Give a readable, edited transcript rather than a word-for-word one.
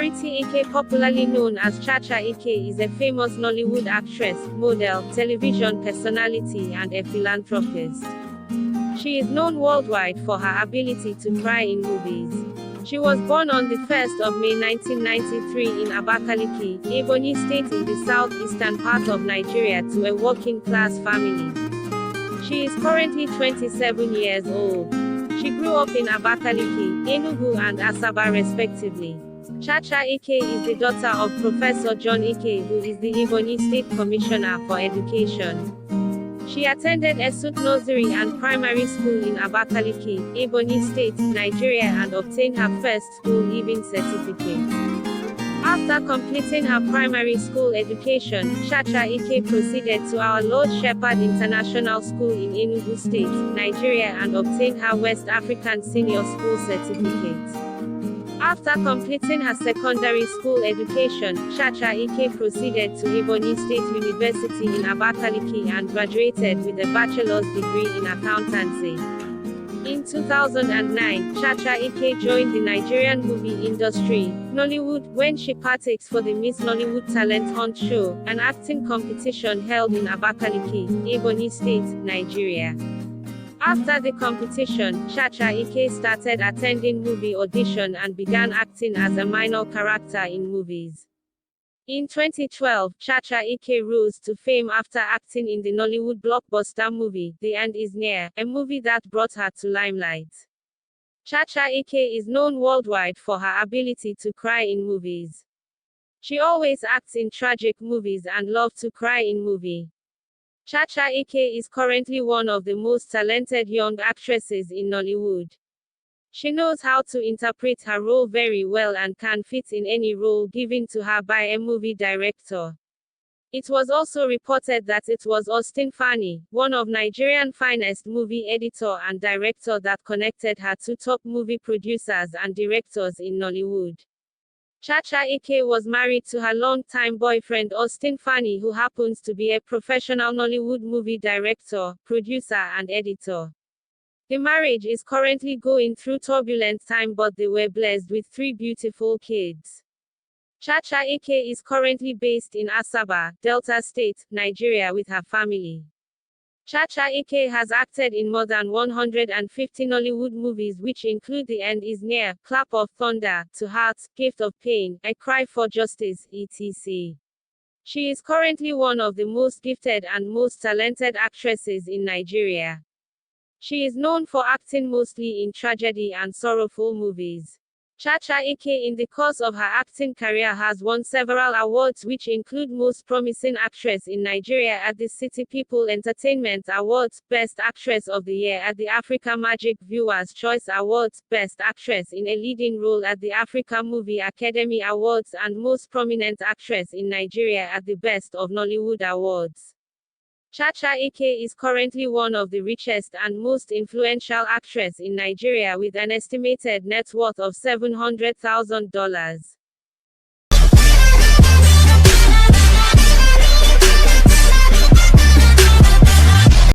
Charity Ike, popularly known as Chacha Ike, is a famous Nollywood actress, model, television personality and a philanthropist. She is known worldwide for her ability to cry in movies. She was born on the 1st of May 1993 in Abakaliki, Ebonyi State in the southeastern part of Nigeria to a working-class family. She is currently 27 years old. She grew up in Abakaliki, Enugu and Asaba respectively. Chacha Ike is the daughter of Professor John Ike, who is the Ebonyi State Commissioner for Education. She attended Esut Nursery and Primary School in Abakaliki, Ebonyi State, Nigeria and obtained her first school leaving certificate. After completing her primary school education, Chacha Ike proceeded to Our Lord Shepherd International School in Enugu State, Nigeria and obtained her West African Senior School certificate. After completing her secondary school education, Chacha Ike proceeded to Ebonyi State University in Abakaliki and graduated with a bachelor's degree in accountancy. In 2009, Chacha Ike joined the Nigerian movie industry, Nollywood, when she partakes for the Miss Nollywood Talent Hunt show, an acting competition held in Abakaliki, Ebonyi State, Nigeria. After the competition, Chacha Ike started attending movie audition and began acting as a minor character in movies. In 2012, Chacha Ike rose to fame after acting in the Nollywood blockbuster movie, The End Is Near, a movie that brought her to limelight. Chacha Ike is known worldwide for her ability to cry in movies. She always acts in tragic movies and loves to cry in movie. Chacha Ike is currently one of the most talented young actresses in Nollywood. She knows how to interpret her role very well and can fit in any role given to her by a movie director. It was also reported that it was Austin Fani, one of Nigeria's finest movie editor and director, that connected her to top movie producers and directors in Nollywood. Chacha Ike was married to her long-time boyfriend Austin Fani, who happens to be a professional Nollywood movie director, producer and editor. The marriage is currently going through turbulent time, but they were blessed with 3 beautiful kids. Chacha Ike is currently based in Asaba, Delta State, Nigeria with her family. Chacha Ike has acted in more than 150 Nollywood movies, which include The End Is Near, Clap of Thunder, To Hearts, Gift of Pain, A Cry for Justice, etc. She is currently one of the most gifted and most talented actresses in Nigeria. She is known for acting mostly in tragedy and sorrowful movies. Chacha Ike in the course of her acting career has won several awards, which include Most Promising Actress in Nigeria at the City People Entertainment Awards, Best Actress of the Year at the Africa Magic Viewers' Choice Awards, Best Actress in a Leading Role at the Africa Movie Academy Awards and Most Prominent Actress in Nigeria at the Best of Nollywood Awards. Chacha Ike is currently one of the richest and most influential actresses in Nigeria with an estimated net worth of $700,000.